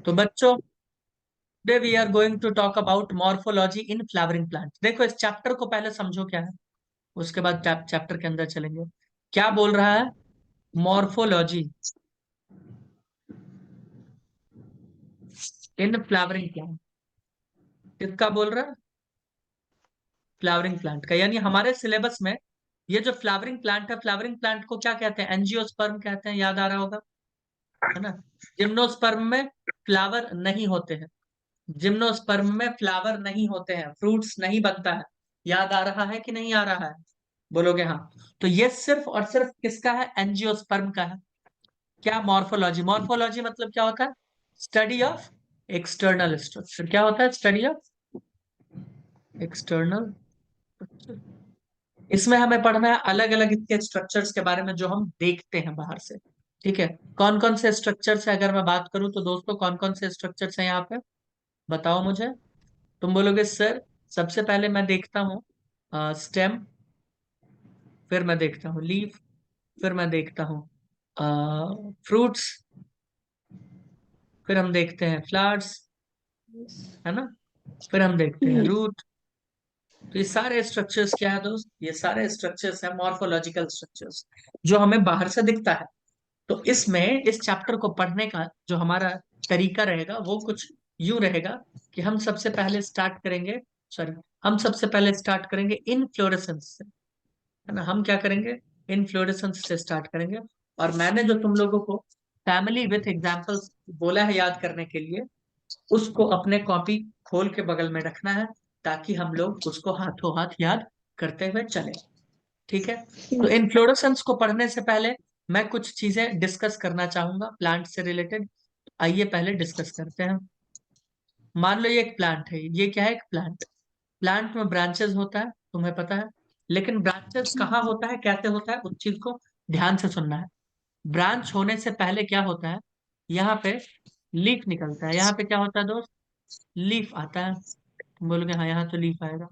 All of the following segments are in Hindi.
तो बच्चों, today we are going to talk about morphology in flowering plant. देखो इस चैप्टर को पहले समझो क्या है, उसके बाद चैप्टर के अंदर चलेंगे। क्या बोल रहा है? Morphology in flowering plant. किसका बोल रहा है? फ्लावरिंग प्लांट का। यानी हमारे सिलेबस में ये जो फ्लावरिंग प्लांट है, फ्लावरिंग प्लांट को क्या कहते हैं? एंजियोस्पर्म कहते हैं, याद आ रहा होगा, है ना। जिम्नोस्पर्म में फ्लावर नहीं होते हैं, जिम्नोस्पर्म में फ्लावर नहीं होते हैं, फ्रूट्स नहीं बनता है। याद आ रहा है कि नहीं आ रहा है? बोलोगे हाँ। तो ये सिर्फ और सिर्फ किसका है? एंजियोस्पर्म का है। क्या? मॉर्फोलॉजी। मॉर्फोलॉजी मतलब क्या होता है? Study of external structure. क्या होता है? Study of external structure. इसमें हमें पढ़ना है अलग अलग इसके स्ट्रक्चर्स के बारे में जो हम देखते हैं बाहर से। ठीक है। कौन कौन से स्ट्रक्चर्स है अगर मैं बात करूं तो दोस्तों, कौन कौन से स्ट्रक्चर्स हैं यहाँ पे? बताओ मुझे। तुम बोलोगे सर, सबसे पहले मैं देखता हूँ स्टेम, फिर मैं देखता हूँ लीफ, फिर मैं देखता हूँ फ्रूट्स, फिर हम देखते हैं फ्लावर्स, है ना, फिर हम देखते हैं रूट। तो ये सारे स्ट्रक्चर्स क्या है दोस्त? ये सारे स्ट्रक्चर्स है मॉर्फोलॉजिकल स्ट्रक्चर्स, जो हमें बाहर से दिखता है। तो इसमें इस चैप्टर को पढ़ने का जो हमारा तरीका रहेगा वो कुछ यूं रहेगा कि हम सबसे पहले स्टार्ट करेंगे, सॉरी, हम सबसे पहले स्टार्ट करेंगे इनफ्लोरेसेंस से, है ना। हम क्या करेंगे? इनफ्लोरेसेंस से स्टार्ट करेंगे। और मैंने जो तुम लोगों को फैमिली विथ एग्जांपल्स बोला है याद करने के लिए, उसको अपने कॉपी खोल के बगल में रखना है, ताकि हम लोग उसको हाथों हाथ याद करते हुए चले। ठीक है। तो इन्फ्लोरेसेंस को पढ़ने से पहले मैं कुछ चीजें डिस्कस करना चाहूंगा प्लांट से रिलेटेड। आइए पहले डिस्कस करते हैं। मान लो ये एक प्लांट है। ये क्या है? एक प्लांट। प्लांट में ब्रांचेस होता है, तुम्हें पता है। लेकिन ब्रांचेस कहाँ होता है, कैसे होता है, उस चीज को ध्यान से सुनना है। ब्रांच होने से पहले क्या होता है? यहाँ पे लीफ निकलता है। यहाँ पे क्या होता है दोस्त? लीफ आता है। तुम बोलोगे हाँ यहाँ तो लीफ आएगा।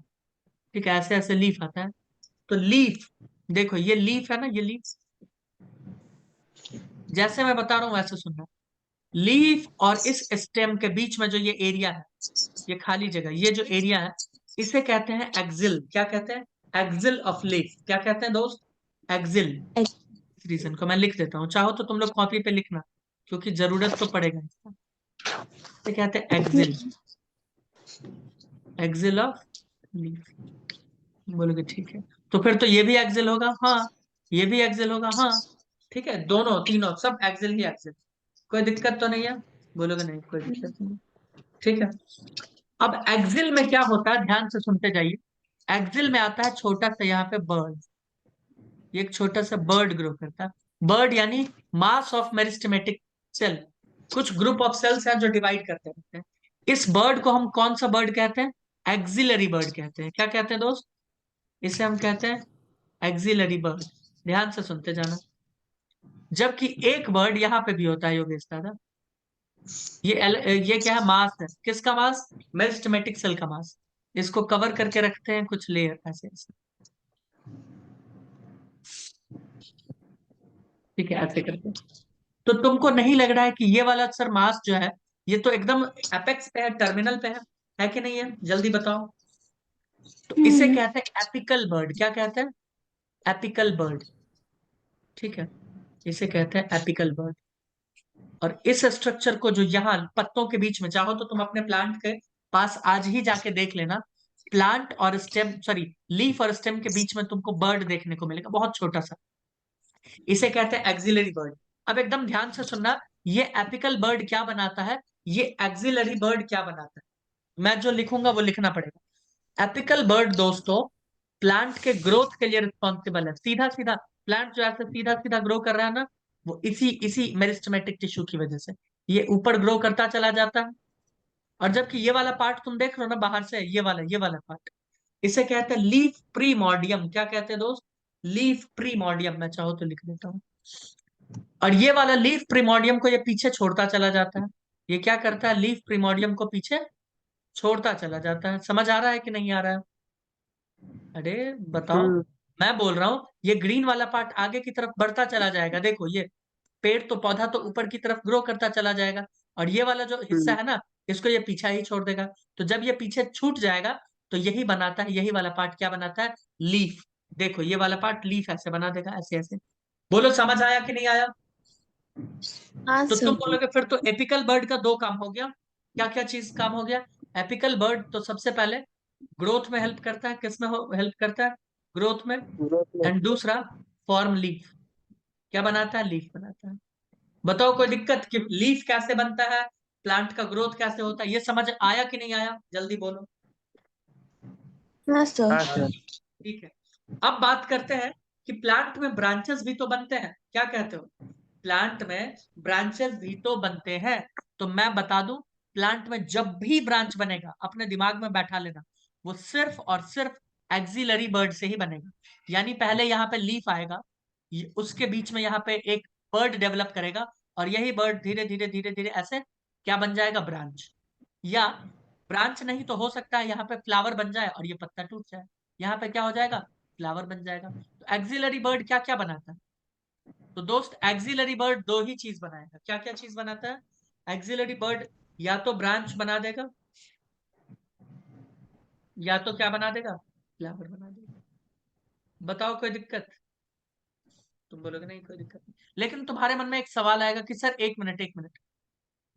ठीक है, ऐसे ऐसे लीफ आता है। तो लीफ, देखो ये लीफ है ना, ये लीफ, जैसे मैं बता रहा हूँ वैसे सुनना। लीफ और इस स्टेम के बीच में जो ये एरिया है, ये खाली जगह, ये जो एरिया है, इसे कहते हैं एक्सिल। क्या कहते हैं? Axil of leaf. क्या कहते हैं दोस्त? एक्सिल। इस रीजन को मैं लिख देता हूँ, चाहो तो तुम लोग कॉपी पे लिखना, क्योंकि जरूरत तो पड़ेगा इसका। इसे कहते हैं एक्सिल, एक्सिल ऑफ लीफ। बोलोगे ठीक है, तो फिर तो ये भी एक्सिल होगा, हाँ। ये भी एक्सिल होगा, हाँ। ठीक है, दोनों तीनों सब एक्सिल ही एक्सिल। कोई दिक्कत तो नहीं है? बोलोगे नहीं, कोई दिक्कत नहीं। ठीक है। अब एक्सिल में क्या होता है, ध्यान से सुनते जाइए। एक्सिल में आता है छोटा सा यहाँ पे बर्ड। ये एक छोटा सा बर्ड ग्रो करता है। बर्ड यानी मास ऑफ मेरिस्टेमेटिक सेल। कुछ ग्रुप ऑफ सेल्स हैं जो डिवाइड करते रहते हैं। इस बर्ड को हम कौन सा बर्ड कहते हैं? एक्सिलरी बर्ड कहते हैं। क्या कहते हैं दोस्त? इसे हम कहते हैं एक्सिलरी बर्ड। ध्यान से सुनते जाना। जबकि एक बर्ड यहाँ पे भी होता है योगेश दादा। ये क्या है? मास है। किसका मास? मेरिस्टेमेटिक सेल का मास। इसको कवर करके रखते हैं कुछ लेयर, ऐसे ऐसे। ठीक है, ऐसे करके। तो तुमको नहीं लग रहा है कि ये वाला सर मास जो है, ये तो एकदम एपेक्स पे है, टर्मिनल पे है कि नहीं है? जल्दी बताओ। तो इसे कहते हैं एपिकल बर्ड। क्या कहते हैं? Apical bud. ठीक है, इसे कहते हैं एपिकल बर्ड। और इस स्ट्रक्चर को जो यहाँ पत्तों के बीच में, चाहो तो तुम अपने प्लांट के पास आज ही जाके देख लेना। प्लांट और स्टेम, सॉरी, लीफ और स्टेम के बीच में तुमको बर्ड देखने को मिलेगा, बहुत छोटा सा। इसे कहते हैं एक्सिलरी बर्ड। अब एकदम ध्यान से सुनना, ये एपिकल बर्ड क्या बनाता है, ये एक्सिलरी बर्ड क्या बनाता है, मैं जो लिखूंगा वो लिखना पड़ेगा। एपिकल बर्ड दोस्तों प्लांट के ग्रोथ के लिए रिस्पॉन्सिबल है। सीधा सीधा प्लांट जो ऐसे सीधा सीधा ग्रो कर रहा है ना, वो इसी इसी मेरिस्टेमेटिक टिश्यू की वजह से ये ऊपर ग्रो करता चला जाता है। और जबकि ये वाला पार्ट तुम देख रहे हो ना बाहर से, ये वाला पार्ट, इसे कहते हैं लीफ प्रीमोर्डियम। क्या कहते हैं दोस्त? लीफ प्रीमोर्डियम। मैं चाहो तो लिख देता हूँ। और ये वाला लीफ प्रीमोर्डियम को ये पीछे छोड़ता चला जाता है। ये क्या करता है? लीफ प्रीमोर्डियम को पीछे छोड़ता चला जाता है। समझ आ रहा है कि नहीं आ रहा है? अरे बताओ। हम्म। मैं बोल रहा हूँ ये ग्रीन वाला पार्ट आगे की तरफ बढ़ता चला जाएगा। देखो ये पेड़ तो, पौधा तो ऊपर की तरफ ग्रो करता चला जाएगा। और ये वाला जो हिस्सा है ना, इसको ये पीछा ही छोड़ देगा। तो जब ये पीछे छूट जाएगा तो यही बनाता है, यही वाला पार्ट क्या बनाता है, लीफ। देखो ये वाला पार्ट लीफ ऐसे बना देगा, ऐसे ऐसे। बोलो समझ आया कि नहीं आया? हाँ तो तुम सर। बोलोगे फिर तो एपिकल बर्ड का दो काम हो गया। क्या क्या चीज काम हो गया? एपिकल बर्ड तो सबसे पहले ग्रोथ में हेल्प करता है। किस में हेल्प करता है? ग्रोथ में। ग्रोथ में। एंड दूसरा फॉर्म लीफ। क्या बनाता है? लीफ बनाता है। बताओ कोई दिक्कत कि लीफ कैसे बनता है, प्लांट का ग्रोथ कैसे होता है? ये समझ आया कि नहीं आया, जल्दी बोलो। हाँ सर। हाँ सर। ठीक है। अब बात करते हैं कि प्लांट में ब्रांचेस भी तो बनते हैं। क्या कहते हो? प्लांट में ब्रांचेस भी तो बनते हैं। तो मैं बता दूं, प्लांट में जब भी ब्रांच बनेगा, अपने दिमाग में बैठा लेना, वो सिर्फ और सिर्फ एक्सिलरी बर्ड से ही बनेगा। यानी पहले यहाँ पे लीफ आएगा, उसके बीच में यहाँ पे एक बर्ड डेवलप करेगा, और यही बर्ड धीरे धीरे धीरे धीरे ऐसे क्या बन जाएगा, ब्रांच। या ब्रांच नहीं तो हो सकता है यहाँ पे फ्लावर बन जाए और ये पत्ता टूट जाए। यहाँ पे क्या हो जाएगा, फ्लावर बन जाएगा। तो एक्सिलरी बर्ड क्या क्या बनाता है? तो दोस्त एक्सिलरी बर्ड दो ही चीज बनाएगा। क्या क्या चीज बनाता है एक्सिलरी बर्ड? या तो ब्रांच बना देगा, या तो क्या बना देगा, फ्लावर बना देगा। बताओ कोई दिक्कत? तुम बोलोगे नहीं कोई दिक्कत नहीं, लेकिन तुम्हारे मन में एक सवाल आएगा कि सर एक मिनट एक मिनट,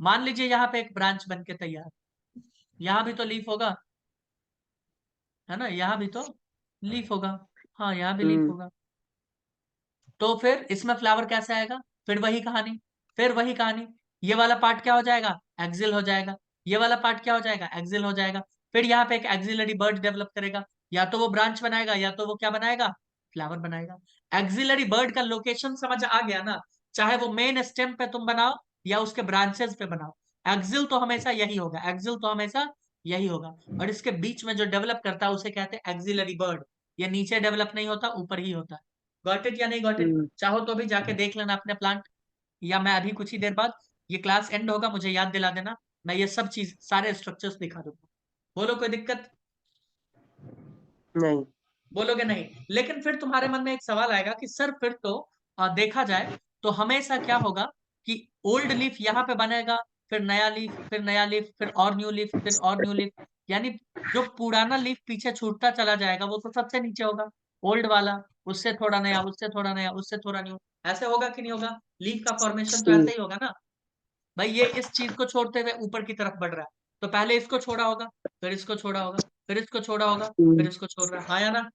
मान लीजिए यहाँ पे एक ब्रांच बन के तैयार, यहाँ भी तो लीफ होगा, है ना, यहाँ भी तो लीफ होगा। हाँ यहाँ भी लीफ होगा। तो फिर इसमें फ्लावर कैसे आएगा? फिर वही कहानी, फिर वही कहानी। ये वाला पार्ट क्या हो जाएगा, एक्सिल हो जाएगा। ये वाला पार्ट क्या हो जाएगा, एक्सिल हो जाएगा। फिर यहाँ पे एक एक्सिलरी बर्ड डेवलप करेगा, या तो वो ब्रांच बनाएगा, या तो वो क्या बनाएगा, फ्लावर बनाएगा। एक्सिलरी बर्ड का लोकेशन समझ आ गया ना? चाहे वो मेन स्टेम पे तुम बनाओ या उसके ब्रांचेस पे बनाओ, एक्सिल तो हमेशा यही होगा, एक्सिल तो हमेशा यही होगा। और इसके बीच में जो डेवलप करता है उसे कहते हैं एक्सिलरी बर्ड। ये नीचे डेवलप नहीं होता, ऊपर ही होता है। गॉट इट या नहीं गॉट इट? चाहो तो भी जाके देख लेना अपने प्लांट, या मैं अभी कुछ ही देर बाद, ये क्लास एंड होगा, मुझे याद दिला देना, मैं ये सब चीज सारे स्ट्रक्चर्स दिखा दूंगा। बोलो कोई दिक्कत? नहीं। बोलोगे नहीं? लेकिन फिर तुम्हारे मन में एक सवाल आएगा कि सर फिर तो देखा जाए तो हमेशा क्या होगा कि ओल्ड लीफ यहाँ पे बनेगा, फिर नया लीफ, फिर नया लीफ, फिर और न्यू लीफ, फिर और न्यू लीफ। यानी जो पुराना लीफ पीछे छूटता चला जाएगा वो तो सबसे नीचे होगा, ओल्ड वाला, उससे थोड़ा नया, उससे थोड़ा नया, उससे थोड़ा न्यू। ऐसे होगा कि नहीं होगा? लीफ का फॉर्मेशन तो ऐसे ही होगा ना भाई। ये इस चीज को छोड़ते हुए ऊपर की तरफ बढ़ रहा है, तो पहले इसको छोड़ा होगा, फिर इसको छोड़ा होगा, फिर इसको छोड़ा होगा, फिर इसको छोड़ रहा है। हाँ या ना?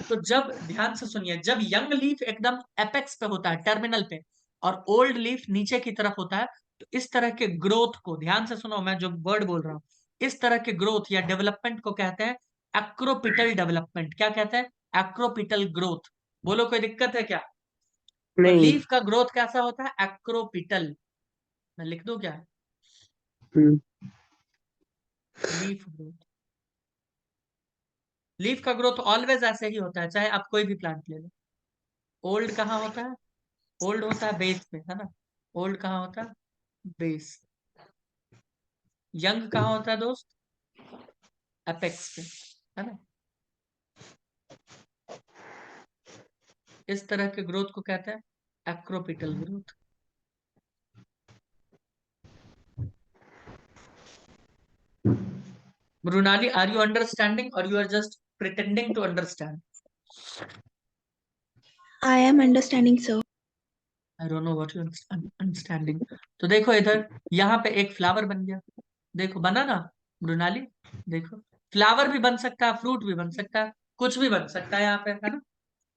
तो जब ध्यान से सुनिए, जब यंग लीफ एकदम एपेक्स पे होता है, टर्मिनल पे, और ओल्ड लीफ नीचे की तरफ होता है, तो इस तरह के ग्रोथ को ध्यान से सुनो, मैं जो वर्ड बोल रहा हूं, इस तरह के ग्रोथ या डेवलपमेंट को कहते हैं एक्रोपिटल डेवलपमेंट। क्या कहते हैं? Acropetal growth. बोलो कोई दिक्कत है क्या? तो नहीं। लीफ का ग्रोथ कैसा होता है, एक्रोपिटल। मैं लिख दूं क्या? हम्म। Leaf growth. लीफ का ग्रोथ ऑलवेज ऐसे ही होता है, चाहे आप कोई भी प्लांट ले लो। ओल्ड कहाँ होता है? ओल्ड होता है बेस पे, है ना? ओल्ड कहाँ होता है? बेस। यंग कहाँ होता है दोस्त? एपेक्स पे, है ना? इस तरह के ग्रोथ को कहते हैं acropetal growth. Mrinali, are you understanding or you are just pretending to understand? I am understanding, sir. I don't know what you understanding. तो देखो इधर, यहाँ पे एक फ्लावर बन गया। देखो बना ना मृणाली? देखो, फ्लावर भी बन सकता है, फ्रूट भी बन सकता है, कुछ भी बन सकता है यहाँ पे, है ना?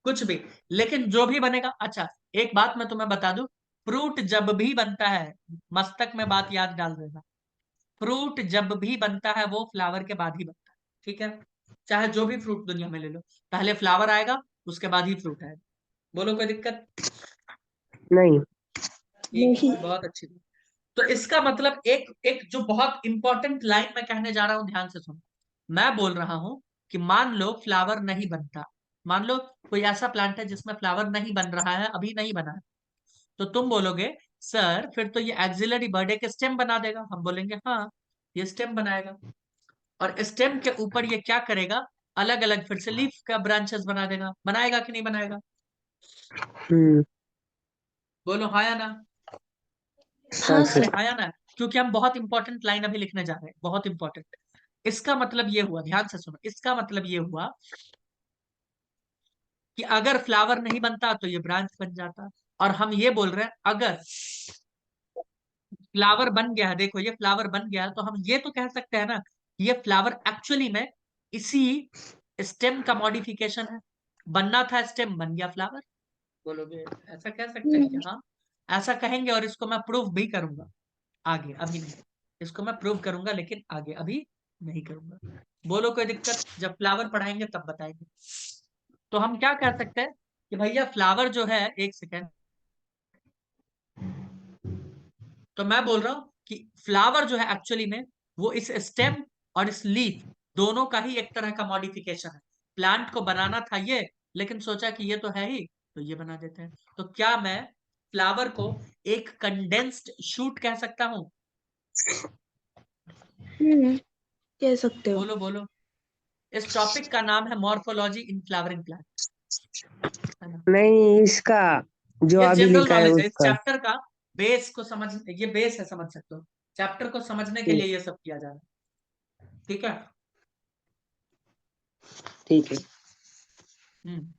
कुछ भी। लेकिन जो भी बनेगा, अच्छा, एक बात मैं तुम्हें बता दूं, फ्रूट जब भी बनता है, मस्तक में बात याद डाल देना, फ्रूट जब भी बनता है वो फ्लावर के बाद ही बनता है। ठीक है? चाहे जो भी फ्रूट दुनिया में ले लो, पहले फ्लावर आएगा, उसके बाद ही फ्रूट आएगा। बोलो कोई दिक्कत? नहीं। ठीक नहीं। है, बहुत अच्छी बात। तो इसका मतलब एक एक जो बहुत इंपॉर्टेंट लाइन मैं कहने जा रहा हूं, ध्यान से सुनो। मैं बोल रहा हूं कि मान लो फ्लावर नहीं बनता, मान लो कोई ऐसा प्लांट है जिसमें फ्लावर नहीं बन रहा है, अभी नहीं बना है, तो तुम बोलोगे सर फिर तो ये एक्सिलरी बर्ड एक स्टेम बना देगा। हम बोलेंगे हाँ, ये स्टेम बनाएगा। और स्टेम के ऊपर ये क्या करेगा, अलग अलग फिर से लीफ का ब्रांचेस बना देगा। बनाएगा कि नहीं बनाएगा? हम्म। बोलो हाँ या ना? हाँ सर। सर। आया ना, क्योंकि हम बहुत इंपॉर्टेंट लाइन अभी लिखने जा रहे हैं, बहुत इंपॉर्टेंट। इसका मतलब ये हुआ, ध्यान से सुनो, इसका मतलब ये हुआ कि अगर फ्लावर नहीं बनता तो ये ब्रांच बन जाता, और हम ये बोल रहे हैं अगर फ्लावर बन गया है, देखो ये फ्लावर बन गया है, तो हम ये तो कह सकते हैं ना, ये फ्लावर एक्चुअली में इसी स्टेम का मॉडिफिकेशन है। बनना था स्टेम, बन गया फ्लावर। बोलोगे, ऐसा कह सकते हैं क्या? हाँ, ऐसा कहेंगे, और इसको मैं प्रूव भी करूंगा आगे, अभी नहीं। इसको मैं प्रूव करूंगा लेकिन आगे, अभी नहीं करूंगा। बोलो कोई दिक्कत? जब फ्लावर पढ़ाएंगे तब बताएंगे। तो हम क्या कह सकते हैं कि भैया फ्लावर जो है, एक सेकेंड, तो मैं बोल रहा हूं कि फ्लावर जो है एक्चुअली में वो इस स्टेम और इस लीफ दोनों का ही एक तरह का मॉडिफिकेशन है। प्लांट को बनाना था ये, लेकिन सोचा कि ये तो है ही, तो ये बना देते हैं। तो क्या मैं फ्लावर को एक कंडेंस्ड शूट कह सकता हूं? कह सकते हो। बोलो बोलो। इस टॉपिक का नाम है मॉर्फोलॉजी इन फ्लावरिंग प्लांट, है ना? नहीं, इसका जो ये अभी जनरल लिखा है नॉलेज है, इस उसका। चैप्टर का बेस को समझ, ये बेस है, समझ सकते हो। चैप्टर को समझने के ठीक। लिए ये सब किया जा रहा है, ठीक है? ठीक है। हम्म।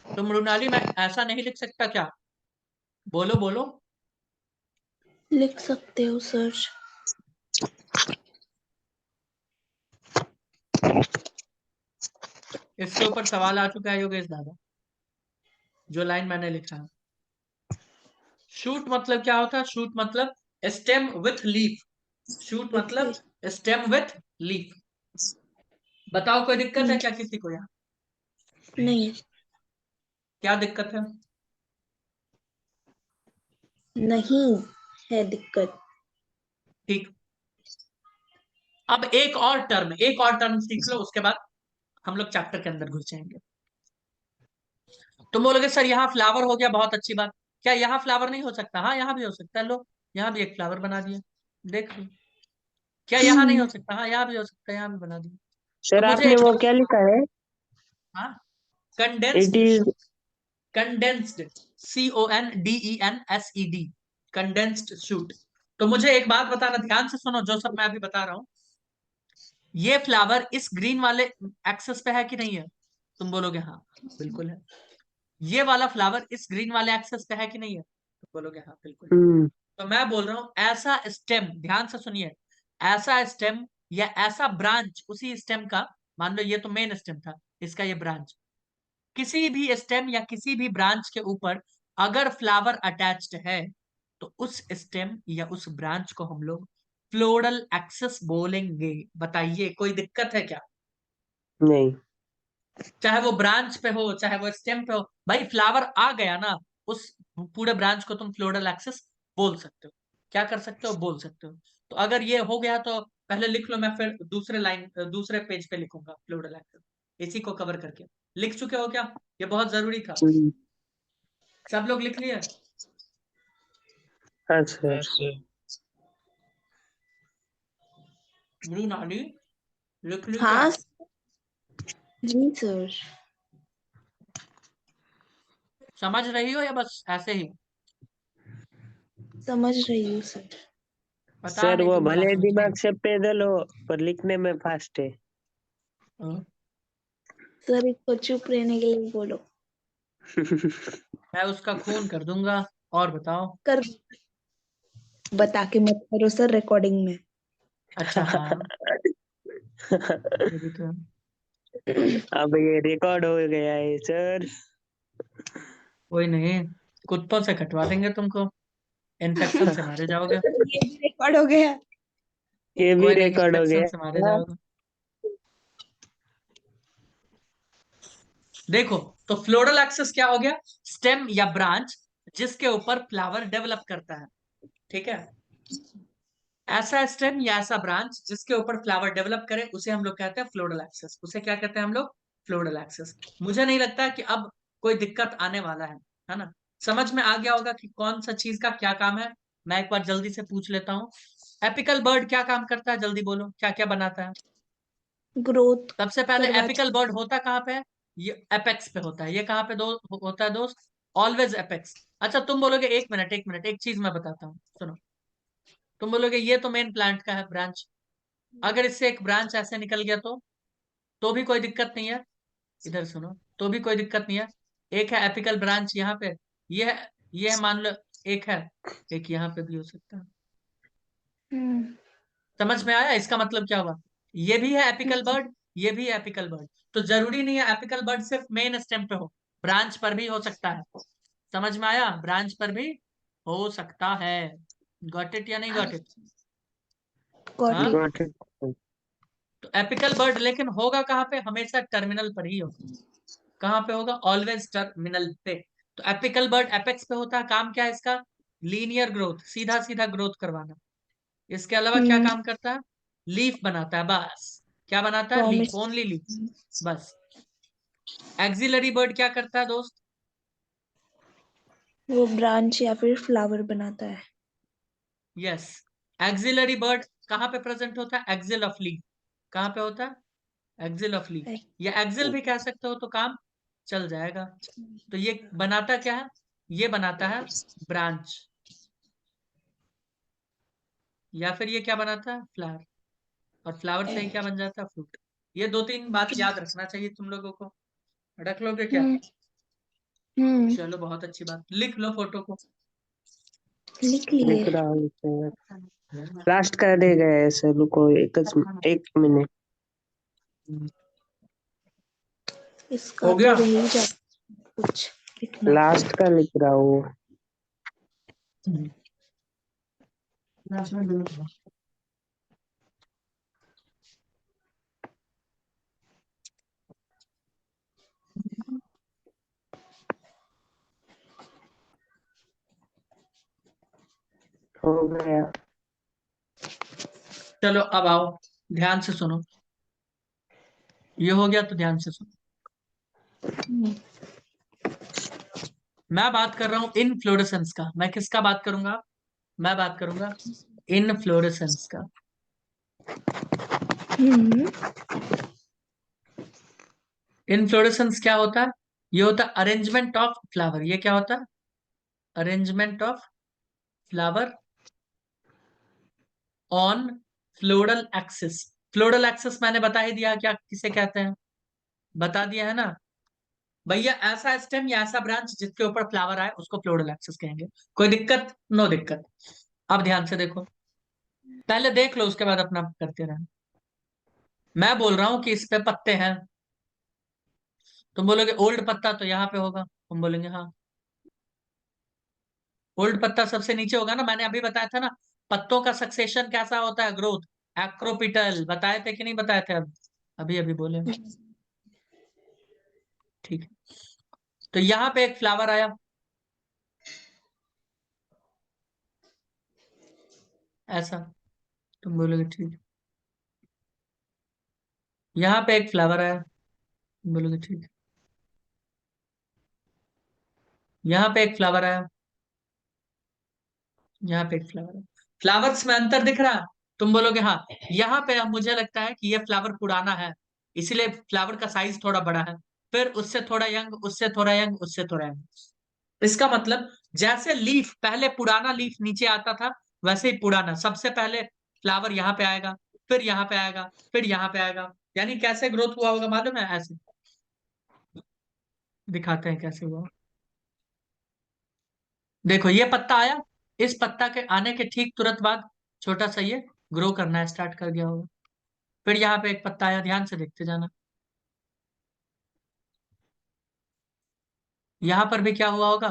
तो मृणाली, मैं ऐसा नहीं लिख सकता क्या? बोलो बोलो। लिख सकते हो सर। इसके ऊपर सवाल आ चुका है योगेश दादा, जो लाइन मैंने लिखा है। शूट मतलब क्या होता है? शूट मतलब स्टेम विथ लीफ। शूट मतलब स्टेम विथ लीफ। बताओ कोई दिक्कत है क्या किसी को यहाँ? नहीं, क्या दिक्कत है? नहीं है दिक्कत। ठीक। अब एक और टर्म सीख लो, उसके बाद हम लोग चैप्टर के अंदर घुस जाएंगे। तुम बोलोगे सर यहाँ फ्लावर हो गया, बहुत अच्छी बात। क्या यहाँ फ्लावर नहीं हो सकता? हाँ, यहाँ भी हो सकता है। लो, यहाँ भी एक फ्लावर बना दिया, देख लो। क्या यहाँ नहीं हो सकता? हाँ, यहाँ भी हो सकता है, यहाँ भी बना दिया। तो सर मुझे आपने एक वो बात, क्या लिखा है? हाँ, it condensed, is. Condensed, CONDENSED, condensed shoot. तो मुझे एक बात बताना, ध्यान से सुनो जो सब मैं अभी बता रहा हूँ। ये फ्लावर इस ग्रीन वाले एक्सेस पे है कि नहीं है? तुम बोलोगे हाँ, बिल्कुल है। ये वाला फ्लावर इस ग्रीन वाले एक्सेस पे है कि नहीं है? तो बोलोगे हाँ, बिल्कुल है। हम्म। तो मैं बोल रहा हूं ऐसा स्टेम, ध्यान से सुनिए, ऐसा स्टेम या ऐसा ब्रांच उसी स्टेम का, मान लो ये तो मेन स्टेम था, इसका ये ब्रांच, किसी भी स्टेम या किसी भी ब्रांच के ऊपर अगर फ्लावर अटैच्ड है, तो उस स्टेम या उस ब्रांच को हम लोग फ्लोरल एक्सेस बोलेंगे। बताइए कोई दिक्कत है क्या? नहीं। चाहे वो ब्रांच पे हो, चाहे वो स्टेम पे हो, भाई फ्लावर आ गया ना, उस पूरे ब्रांच को तुम फ्लोरल एक्सेस बोल सकते हो। क्या कर सकते हो? बोल सकते हो। तो अगर ये हो गया तो पहले लिख लो, मैं फिर दूसरे पेज पे लिखूंगा फ्लोरल एक्सेस, इसी को कवर करके। लिख चुके हो क्या? ये बहुत जरूरी था। हम्म। सब लोग लिख लिए? हाँ सर। मृणाली, लिख ली क्या? हाँ जी सर। समझ रही हो या बस ऐसे ही? समझ रही हूँ सर। पता सर नहीं वो तुम क्या भले सोच रहे दिमाग से पैदल हो, पर लिखने में फास्ट है। हो। सर इसको चुप रहने के लिए बोलो। मैं उसका खून कर दूंगा। और बताओ। कर, बता के मत करो सर रिकॉर्डिंग में। अच्छा हाँ, ये भी तो है। अब ये रिकॉर्ड हो गया है सर। कोई नहीं, कुत्तों से कटवा देंगे तुमको, इन्फेक्शन से मारे जाओगे। ये भी रिकॉर्ड हो गया। ये भी कोई नहीं, रिकॉर्ड हो इन्फेक्शन से मारे गया। जाओगे। देखो, तो फ्लोरल एक्सेस क्या हो गया? स्टेम या ब्रांच जिसके ऊपर फ्लावर डेवलप करता है, ठीक है? ऐसा स्टेम या ऐसा ब्रांच जिसके ऊपर फ्लावर डेवलप करे, उसे हम लोग कहते हैं फ्लोरल एक्सेस। उसे क्या कहते हैं हम लोग? Floral axis. मुझे नहीं लगता कि अब कोई दिक्कत आने वाला है ना? समझ में आ गया होगा कि कौन सा चीज का क्या काम है। मैं एक बार जल्दी से पूछ लेता हूँ, एपिकल बर्ड क्या काम करता है? जल्दी बोलो, क्या क्या बनाता है? ग्रोथ सबसे पहले करवा। एपिकल बर्ड होता कहाँ पे है? ये एपेक्स पे होता है। ये कहाँ पे होता है दोस्त? Always apex. अच्छा तुम बोलोगे एक मिनट एक मिनट, एक चीज मैं बताता हूँ, सुनो। तुम बोलोगे ये तो मेन प्लांट का है ब्रांच, अगर इससे एक ब्रांच ऐसे निकल गया तो भी कोई दिक्कत नहीं है। इधर सुनो, तो भी कोई दिक्कत नहीं है। एक है एपिकल ब्रांच यहाँ पे, ये है, ये है मान लो, एक है, एक यहाँ पे भी हो सकता है। हम्म समझ में आया इसका मतलब क्या हुआ? ये भी है एपिकल बर्ड, ये भी है एपिकल बर्ड। तो जरूरी नहीं है एपिकल बर्ड सिर्फ मेन स्टेम पे हो, ब्रांच पर भी हो सकता है। समझ में आया? ब्रांच पर भी हो सकता है। गॉट इट या नहीं गॉट इट? गॉट हाँ। इट। got it. तो एपिकल बर्ड लेकिन होगा कहाँ पे? हमेशा टर्मिनल पर ही होगा। कहाँ पे होगा? ऑलवेज टर्मिनल पे। तो एपिकल बर्ड एपेक्स पे होता है। काम क्या है इसका? लीनियर ग्रोथ, सीधा सीधा ग्रोथ करवाना। इसके अलावा क्या हम्म काम करता है? लीफ बनाता है बस। क्या बनाता है? Leaf, promise. ओनली लीफ, बस। एक्सिलरी बर्ड क्या करता है दोस्त? वो ब्रांच या फिर फ्लावर बनाता है। यस, एक्सिलरी बर्ड कहाँ पे प्रेजेंट होता है? Axil of leaf. कहाँ पे होता है? एक्सिल ऑफ लीफ, या एक्सिल भी कह सकते हो, तो काम चल जाएगा। तो ये बनाता क्या है? ये बनाता है ब्रांच, या फिर ये क्या बनाता है? फ्लावर। और फ्लावर से ही क्या बन जाता है? फ्रूट। ये दो तीन बात याद रखना चाहिए तुम लोगों को। रख लोगे क्या? हम्म हम्म चलो बहुत अच्छी बात, लिख लो फोटो को। लिख लिख लिए। रहा हूँ लास्ट कर देगा ऐसे, रुको एक मिनट। इसका हो तो गया? रह ही जाता कुछ लिखना। लास्ट का लिख रहा हूँ। हो गया। चलो अब आओ, ध्यान से सुनो। ये हो गया तो ध्यान से सुनो। हम्म मैं बात कर रहा हूं इनफ्लोरेसेंस का। मैं किसका बात करूंगा? मैं बात करूंगा इनफ्लोरेसेंस का। हम्म इनफ्लोरेसेंस क्या होता है? ये होता है अरेंजमेंट ऑफ फ्लावर। ये क्या होता है? Arrangement of flower on floral axis. Floral axis मैंने बता ही दिया क्या किसे कहते हैं, बता दिया है ना भैया। ऐसा स्टेम या ऐसा ब्रांच जिसके ऊपर फ्लावर आए उसको फ्लोरल एक्सिस कहेंगे। कोई दिक्कत? नो दिक्कत। अब ध्यान से देखो, पहले देख लो उसके बाद अपना करते रहना। मैं बोल रहा हूं कि इस पे पत्ते हैं, तुम बोलोगे ओल्ड पत्ता तो यहाँ पे होगा, हम बोलेंगे हाँ, ओल्ड पत्ता सबसे नीचे होगा ना। मैंने अभी बताया था ना, पत्तों का सक्सेशन कैसा होता है? Growth, acropetal. बताए थे कि नहीं बताए थे? अभी अभी बोले हम। ठीक है, तो यहाँ पे एक फ्लावर आया, ऐसा। तुम बोलोगे ठीक है। यहाँ पे एक फ्लावर आया, तुम बोलोगे ठीक है। यहाँ पे एक फ्लावर आया, यहाँ पे एक फ्लावर है। फ्लावर्स में अंतर दिख रहा है? तुम बोलोगे हाँ। यहाँ पे अब मुझे लगता है कि ये फ्लावर पुराना है, इसीलिए फ्लावर का साइज थोड़ा बड़ा है। फिर उससे थोड़ा यंग, उससे थोड़ा यंग, उससे थोड़ा यंग। इसका मतलब जैसे लीफ पहले पुराना लीफ नीचे आता था, वैसे ही पुराना सबसे पहले फ्लावर यहाँ पे आएगा, फिर यहाँ पे आएगा, फिर यहाँ पे आएगा। यानी कैसे ग्रोथ हुआ होगा मालूम है? ऐसे दिखाते हैं कैसे हुआ। देखो ये पत्ता आया, इस पत्ता के आने के ठीक तुरंत बाद छोटा सा ये ग्रो करना स्टार्ट कर गया होगा। फिर यहाँ पे एक पत्ता आया, ध्यान से देखते जाना। यहाँ पर भी क्या हुआ होगा?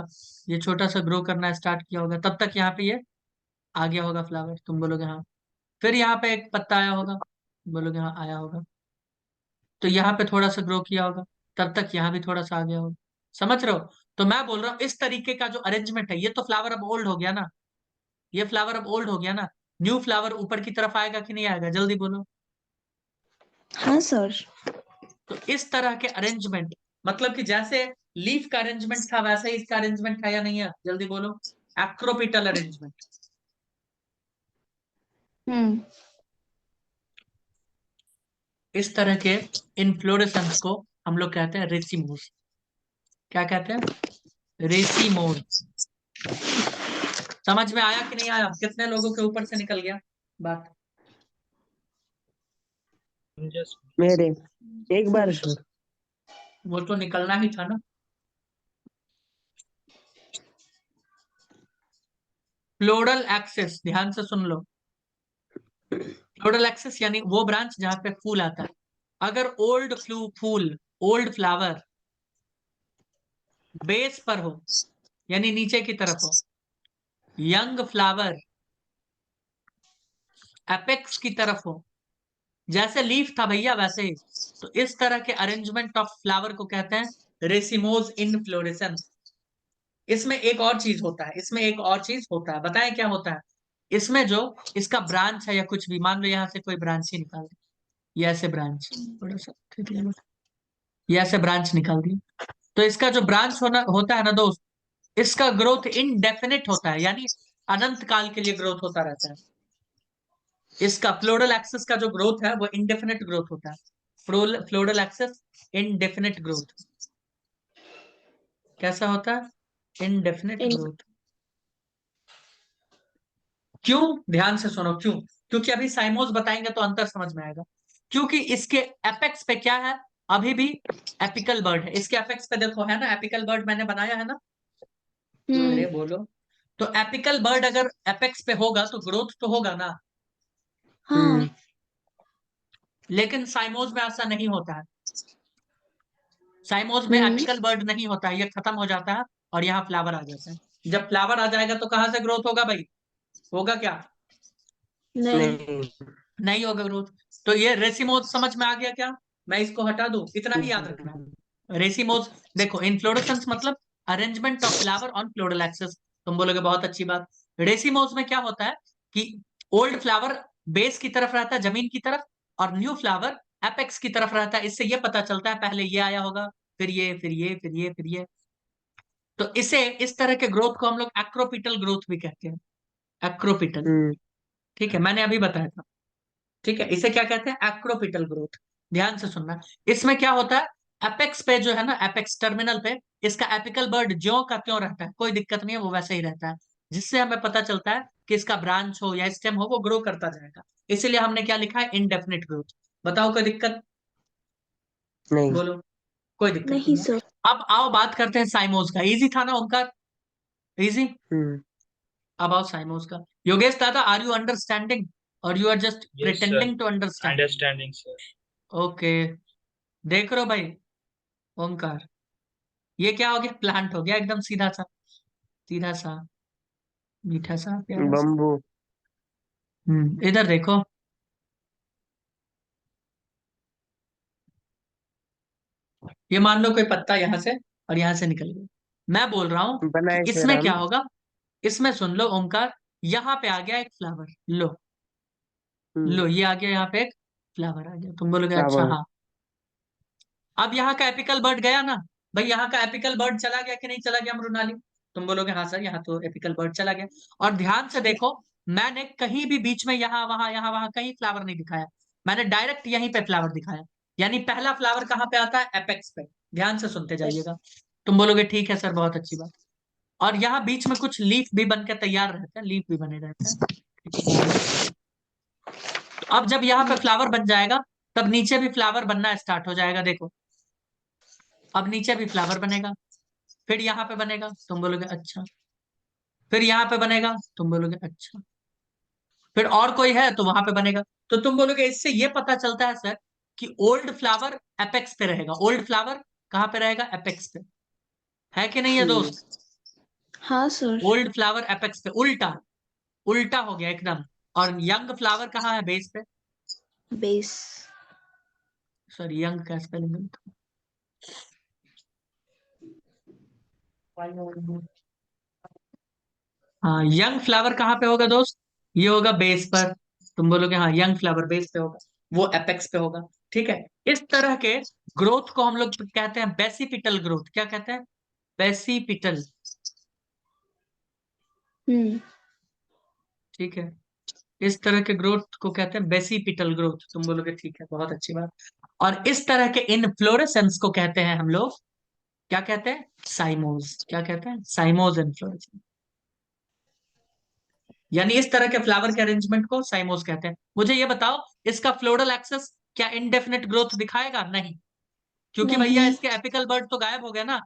ये छोटा सा ग्रो करना स्टार्ट किया होगा, तब तक यहाँ पे ये आ गया होगा फ्लावर, तुम बोलोगे हाँ। फिर यहाँ पे एक पत्ता आया होगा, बोलोगे हाँ आया होगा। तो यहाँ पे थोड़ा सा ग्रो किया होगा, तब तक यहाँ भी थोड़ा सा आ गया होगा। समझ रहे हो? तो मैं बोल रहा हूँ इस तरीके का जो अरेंजमेंट है, ये तो फ्लावर अब ओल्ड हो गया ना, ये फ्लावर अब ओल्ड हो गया ना। न्यू फ्लावर ऊपर की तरफ आएगा कि नहीं आएगा? जल्दी बोलो। हाँ सर। तो इस तरह के अरेंजमेंट, मतलब कि जैसे लीफ का अरेंजमेंट था वैसा ही इसका अरेंजमेंट था या नहीं है? जल्दी बोलो। Acropetal arrangement. हम्म इस तरह के इन्फ्लोरेसेंस को हम लोग कहते हैं रेसिमोज। क्या कहते हैं? रेसिमोज। समझ में आया कि नहीं आया? कितने लोगों के ऊपर से निकल गया बात? मेरे एक बार सर। वो तो निकलना ही था ना। फ्लोरल एक्सिस, ध्यान से सुन लो। फ्लोरल एक्सिस यानी वो ब्रांच जहां पे फूल आता है। अगर ओल्ड फ्लावर बेस पर हो, यानी नीचे की तरफ हो, यंग फ्लावर एपेक्स की तरफ हो, जैसे लीफ था भैया वैसे ही, तो इस तरह के अरेंजमेंट ऑफ फ्लावर को कहते हैं रेसिमोज इनफ्लोरेसेंस। इसमें एक और चीज होता है, बताएं क्या होता है? इसमें जो इसका ब्रांच है या कुछ भी, मान लो यहाँ से कोई ब्रांच ही निकाल दी, ये ऐसे ब्रांच, थोड़ा सा ठीक है, ये ऐसे ब्रांच निकाल दी, तो इसका जो ब्रांच होता है ना दोस्त, इसका ग्रोथ इनडेफिनिट होता है, यानी अनंत काल के लिए ग्रोथ होता रहता है। इसका फ्लोरल एक्सिस का जो ग्रोथ है वो इनडेफिनिट ग्रोथ होता है। Floral axis indefinite growth. कैसा होता है? Indefinite growth. क्यों? ध्यान से सुनो क्यों। क्योंकि अभी साइमोस बताएंगे तो अंतर समझ में आएगा। क्योंकि इसके एपेक्स पे क्या है? अभी भी एपिकल बर्ड है। इसके एपेक्स पे देखो, है ना एपिकल बर्ड, मैंने बनाया है ना। अरे बोलो। तो एपिकल बर्ड अगर एपेक्स पे होगा तो ग्रोथ तो होगा ना। हाँ। लेकिन साइमोस में ऐसा नहीं होता है। साइमोस में एपिकल बर्ड नहीं होता है, ये खत्म हो जाता है और यहाँ फ्लावर आ जाता है। जब फ्लावर आ जाएगा तो कहाँ से ग्रोथ होगा भाई? होगा क्या? नहीं। नहीं। नहीं होगा ग्रोथ। तो ये रेसिमोज समझ में आ गया क्या? मैं इसको हटा दूं, इतना ही याद रखना। रेसिमोज देखो, इनफ्लोरेसेंस मतलब arrangement of flower on floral axis. तुम बोलोगे बहुत अच्छी बात। रेसिमोज में क्या होता है कि ओल्ड फ्लावर बेस की तरफ रहता है, जमीन की तरफ, और न्यू फ्लावर एपेक्स की तरफ रहता है। इससे ये पता चलता है पहले ये आया होगा, फिर ये, फिर ये, फिर ये, फिर ये। तो इसे, इस तरह के ग्रोथ को हम लोग एक्रोपिटल ग्रोथ भी कहते हैं। एक्रोपिटल। ठीक है, मैंने अभी बताया था। ठीक है, इसे क्या कहते हैं? Acropetal growth. ध्यान से सुनना। इसमें क्या होता है? एपेक्स पे जो है ना, एपेक्स टर्मिनल पे, इसका एपिकल बर्ड ज्यों का त्यों रहता है, कोई दिक्कत नहीं है, वो वैसे ही रहता है। जिससे हमें पता चलता है कि इसका ब्रांच हो या स्टेम हो, वो ग्रो करता जाएगा। इसीलिए हमने क्या लिखा है? Indefinite growth. बताओ कोई दिक्कत? नहीं। बोलो। कोई दिक्कत नहीं नहीं है। सर। अब आओ बात करते हैं साइमोज का। इजी था ना उनका? इजी। अब आओ साइमोज का। Yogesh dada, are you understanding or you are just Yes, sir. Pretending to understand? Understanding, sir. Okay. देख रहे हो भाई? ओंकार, ये क्या हो गया? प्लांट हो गया एकदम सीधा सा, सीधा सा, मीठा सा, प्यारा सा। बम्बू। इधर देखो। ये मान लो कोई पत्ता यहाँ से और यहाँ से निकल गया। मैं बोल रहा हूं कि बनाए सर इसमें क्या हम। होगा। इसमें सुन लो ओंकार, यहाँ पे आ गया एक फ्लावर। लो, लो, ये आ गया, यहाँ पे एक फ्लावर आ गया। तुम बोलोगे अच्छा फ्लावर। हाँ। अब यहाँ का एपिकल बर्ड गया ना। भाई यहाँ का एपिकल बर्ड चला गया कि नहीं चला गया मृणाली? तुम बोलोगे हाँ सर, यहाँ तो एपिकल बर्ड चला गया। और ध्यान से देखो, मैंने कहीं भी बीच में यहाँ वहां कहीं फ्लावर नहीं दिखाया। मैंने डायरेक्ट यहीं पे फ्लावर दिखाया। यानी पहला फ्लावर कहाँ पे आता है? एपेक्स पे। ध्यान से सुनते जाइएगा। तुम बोलोगे ठीक है सर, बहुत अच्छी बात। और यहाँ बीच में कुछ लीफ भी बन के तैयार रहते हैं, लीफ भी बने रहते हैं। तो अब जब यहाँ पे फ्लावर बन जाएगा, तब नीचे भी फ्लावर बनना स्टार्ट हो जाएगा। देखो, अब नीचे भी फ्लावर बनेगा, फिर यहाँ पे बनेगा। तुम बोलोगे अच्छा। फिर यहाँ पे बनेगा। तुम बोलोगे अच्छा। फिर और कोई है तो वहां पे बनेगा। तो तुम बोलोगे इससे ये पता चलता है सर कि ओल्ड फ्लावर एपेक्स पे रहेगा। ओल्ड फ्लावर कहाँ पे रहेगा? एपेक्स पे। है कि नहीं है दोस्त? हाँ सर। ओल्ड फ्लावर एपेक्स पे, उल्टा, उल्टा हो गया एकदम। और यंग फ्लावर कहाँ है? बेस पे। बेस। सॉरी, यंग का स्पेलिंग। हाँ, यंग फ्लावर कहाँ पे होगा दोस्त? ये होगा बेस पर। तुम बोलोगे हाँ, यंग फ्लावर बेस पे होगा, वो एपेक्स पे होगा। ठीक है। इस तरह के ग्रोथ को हम लोग कहते हैं बेसिपिटल ग्रोथ। क्या कहते हैं? बेसिपिटल। हम्म। ठीक है। इस तरह के ग्रोथ को कहते हैं बेसिपिटल ग्रोथ। तुम बोलोगे ठीक है, बहुत अच्छी बात। और इस तरह के इनफ्लोरेसेंस को कहते हैं हम लोग, क्या कहते हैं, साइमोज। क्या कहते हैं, साइमोज इनफ्लोरेसेंस। यानी इस तरह के फ्लावर के अरेंजमेंट को साइमोज कहते हैं। मुझे ये बताओ, इसका फ्लोरल एक्सेस क्या इंडेफिनिट ग्रोथ दिखाएगा? नहीं, क्योंकि भैया नहीं। इसके एपिकल बर्ड तो गायब हो गया ना।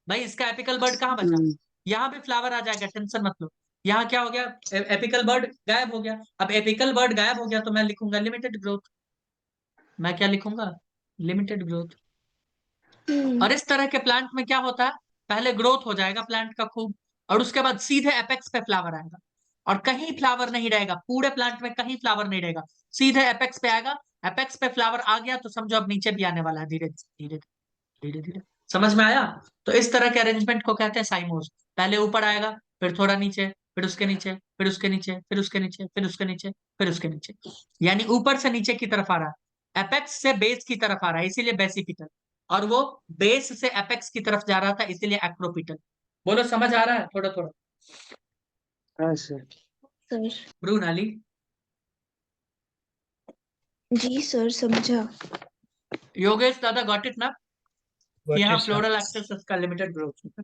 भाई इसका एपिकल बर्ड कहाँ बचा? हम्म, यहाँ भी फ्लावर आ जाएगा, टेंशन मत लो। यहाँ क्या हो गया, एपिकल बर्ड गायब हो गया। अब एपिकल बर्ड गायब हो गया तो मैं लिखूंगा लिमिटेड ग्रोथ। मैं क्या लिखूंगा, लिमिटेड ग्रोथ। और इस तरह के प्लांट में क्या होता है, पहले ग्रोथ हो जाएगा प्लांट का खूब, और उसके बाद सीधे एपेक्स पे फ्लावर आएगा। और कहीं फ्लावर नहीं रहेगा, पूरे प्लांट में कहीं फ्लावर नहीं रहेगा, सीधे एपेक्स पे आएगा। एपेक्स पे फ्लावर आ गया तो समझो अब नीचे भी आने वाला है, धीरे धीरे धीरे धीरे। समझ में आया? तो इस तरह के अरेंजमेंट को कहते हैं साइमोस। पहले ऊपर आएगा, फिर थोड़ा नीचे, फिर उसके नीचे, फिर उसके नीचे, फिर उसके नीचे, फिर उसके नीचे, फिर उसके नीचे। यानी ऊपर से नीचे की तरफ आ रहा है, एपेक्स से बेस की तरफ आ रहा है, इसीलिए बेसिपिटल। और वो बेस से एपेक्स की तरफ जा रहा था, इसीलिए एक्रोपिटल। बोलो समझ आ रहा है थोड़ा थोड़ा? हाँ सर। सर। ब्रूनाली, जी सर, समझा। योगेश दादा, गॉट इट ना? कि Got यहाँ it, sir. फ्लोरल एक्सेस का लिमिटेड ग्रोथ।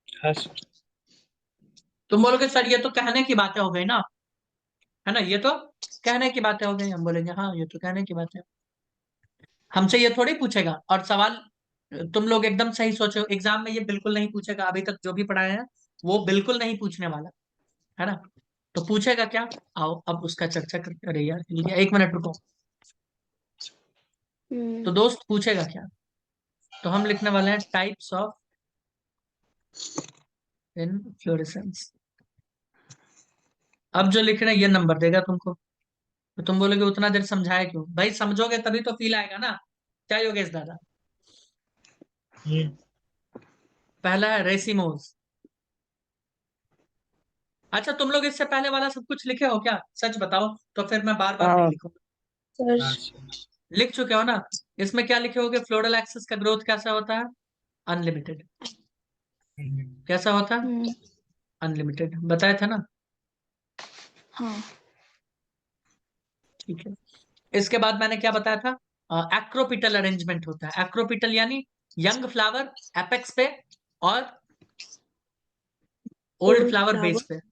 हाँ sir. तुम बोलोगे सर ये तो कहने की बातें हो गई ना, है ना, ये तो कहने की बातें हो गई। हम बोलेंगे हाँ ये तो कहने की बातें। हमसे ये थोड़ी पूछेगा। और सवाल तुम लोग एकदम सही सोचो, एग्जाम में ये बिल्कुल नहीं पूछेगा, अभी तक जो भी पढ़ाए हैं वो बिल्कुल नहीं पूछने वाला, है ना। तो पूछेगा क्या, आओ अब उसका चर्चा करते। अरे यार एक मिनट रुको। तो दोस्त पूछेगा क्या, तो हम लिखने वाले हैं टाइप्स ऑफ इनफ्लोरेसेंस। अब जो लिख रहे हैं ये नंबर देगा तुमको। तो तुम बोलोगे उतना देर समझाए क्यों? भाई समझोगे तभी तो फील आएगा ना। क्या योगेश दादा? Hmm. पहला है रेसिमोस। अच्छा तुम लोग इससे पहले वाला सब कुछ लिखे हो क्या, सच बताओ, तो फिर मैं बार बार नहीं हाँ लिखूंगा। सर। हाँ sir. लिख चुके हो ना? इसमें क्या लिखे होगे, फ्लोरल एक्सिस का ग्रोथ कैसा होता है, अनलिमिटेड। Hmm. कैसा होता है, अनलिमिटेड, बताया था ना। हाँ। ठीक है। इसके बाद मैंने क्या बताया था, एक्रोपिटल अरेंजमेंट होता है। एक्रोपिटल यानी यंग फ्लावर एपेक्स पे और old old flower base flower. पे,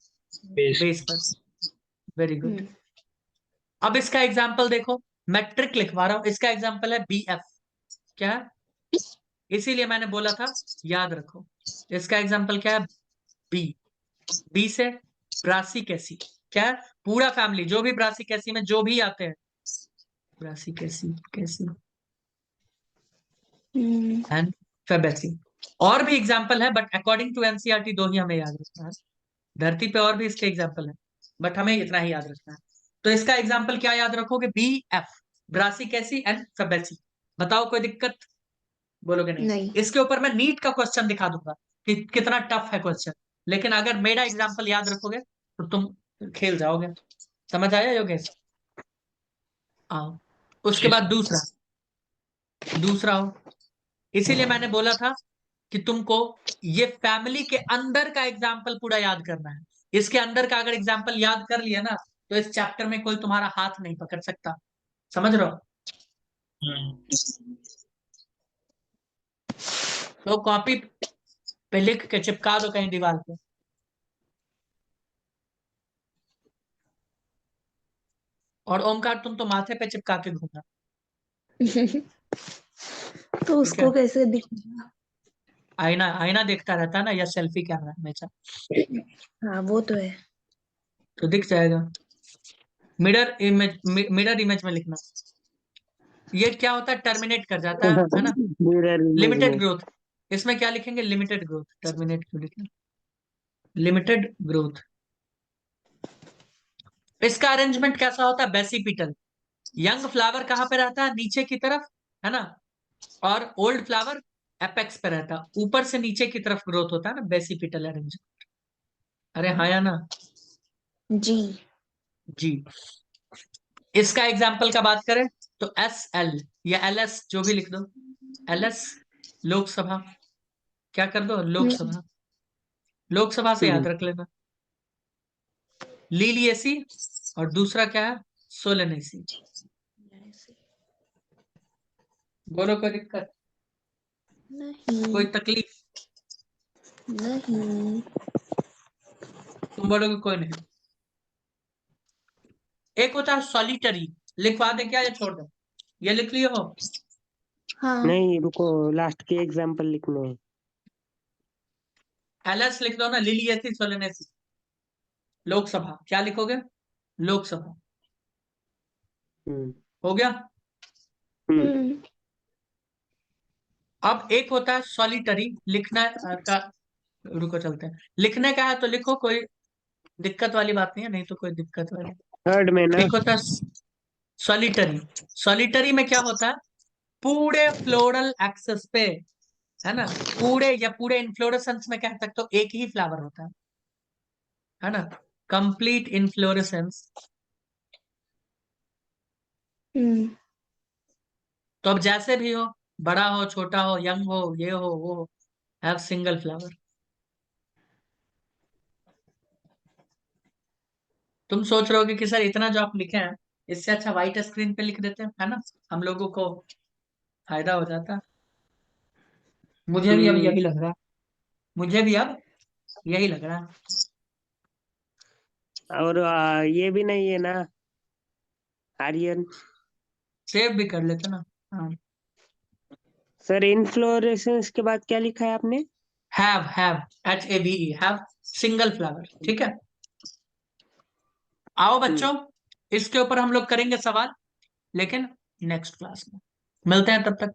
Base. बेस पर। Very good. अब इसका एग्जाम्पल देखो, मैं ट्रिक लिखवा रहा हूं। इसका एग्जाम्पल है बी एफ। क्या है? इसीलिए मैंने बोला था याद रखो। इसका एग्जाम्पल क्या है, बी। बी से ब्रासिकेसी। क्या है? पूरा फैमिली, जो भी ब्रासिकेसी में जो भी आते हैं, ब्रासिकेसी कैसी एंड फेबेसी। और भी एग्जाम्पल है बट अकॉर्डिंग टू एनसीईआरटी दो ही हमें याद रखना है। धरती पे और भी इसके एग्जाम्पल है, बट हमें इतना ही याद रखना है। तो इसका एग्जाम्पल क्या याद रखोगे, B F, Brassicaceae and Fabaceae. बताओ कोई दिक्कत? बोलोगे नहीं। नहीं। इसके ऊपर मैं नीट का क्वेश्चन दिखा दूंगा कि कितना टफ है क्वेश्चन। लेकिन अगर मेरा एग्जाम्पल याद रखोगे तो तुम खेल जाओगे। समझ आया योगेश? आओ। उसके जी बाद sir. दूसरा, दूसरा हो। इसीलिए मैंने बोला था कि तुमको ये फैमिली के अंदर का एग्जाम्पल पूरा याद करना है। इसके अंदर का अगर एग्जाम्पल याद कर लिया ना, तो इस चैप्टर में कोई तुम्हारा हाथ नहीं पकड़ सकता। समझ रहे हो? Hmm. तो कॉपी पे लिख के चिपका दो कहीं दीवार पे। और ओमकार तुम तो माथे पे चिपका के घूमना। तो ठीक है। उसको कैसे दिखेगा? आईना आईना देखता रहता है ना, या सेल्फी कैमरा हमेशा, हाँ, वो तो है। तो दिख जाएगा। मिरर इमेज, मिरर इमेज में लिखना। ये क्या होता है, टर्मिनेट कर जाता है ना। मिरर इमेज लिमिटेड में। ग्रोथ, इसमें क्या लिखेंगे, लिमिटेड ग्रोथ। टर्मिनेट क्यों लिखना, लिमिटेड ग्रोथ। इसका अरेंजमेंट कैसा होता है, बेसिपिटल। यंग फ्लावर कहाँ पे रहता है, नीचे की तरफ, है ना। और ओल्ड फ्लावर एपेक्स पे रहता है, ऊपर से नीचे की तरफ ग्रोथ होता है ना, बेसिपिटल अरेंजमेंट। अरे हाँ या ना? जी। जी। इसका एग्जाम्पल का बात करें तो एस एल या एल एस, जो भी लिख दो। L S, Lok Sabha. क्या कर दो, लोकसभा। लोकसभा से याद रख लेना। लीलिएसी, और दूसरा क्या है, सोलेनेसी। बोलो, कोई दिक्कत, कोई नहीं तकलीफ? नहीं। तुम बोलोगे कोई नहीं। एक होता है सॉलिटरी, लिखवा दे क्या, ये छोड़ दो, ये लिख लिए हो? हाँ। नहीं रुको, लास्ट के एग्जाम्पल लिखने हैं। एलएस लिख दो ना, लिलियसिस सोलेनेसिस। लोकसभा क्या लिखोगे? लोकसभा। हम्म हो गया। हम्म हम्म। अब एक होता है सॉलिटरी, लिखना का, रुको चलते हैं, लिखने का है तो लिखो, कोई दिक्कत वाली बात नहीं है, नहीं तो कोई दिक्कत वाली। थर्ड में ना। एक होता है सॉलिटरी। सॉलिटरी में क्या होता है, पूरे फ्लोरल एक्सेस पे, है ना, पूरे या पूरे इन्फ्लोरेसेंस में कह सकते हो एक ही फ्लावर होता है ना, कंप्लीट इन्फ्लोरेसेंस। हम्म। तो अब जैसे भी हो, बड़ा हो, छोटा हो, यंग हो, ये हो, वो हो, हैव सिंगल फ्लावर। तुम सोच रहे हो कि सर इतना जो आप लिखे हैं, इससे अच्छा व्हाइट स्क्रीन पे लिख देते हैं, है ना, हम लोगों को फायदा हो जाता। मुझे भी अब हम्म यही लग रहा है, मुझे भी अब यही लग रहा है। और ये भी नहीं है ना, आर्यन। सेव भी कर लेते ना। हाँ, सर इनफ्लोरेसेंस के बाद क्या लिखा है आपने? Have, HAVE, have single flower, ठीक है। आओ हम्म बच्चों, इसके ऊपर हम लोग करेंगे सवाल, लेकिन नेक्स्ट क्लास में मिलते हैं, तब तक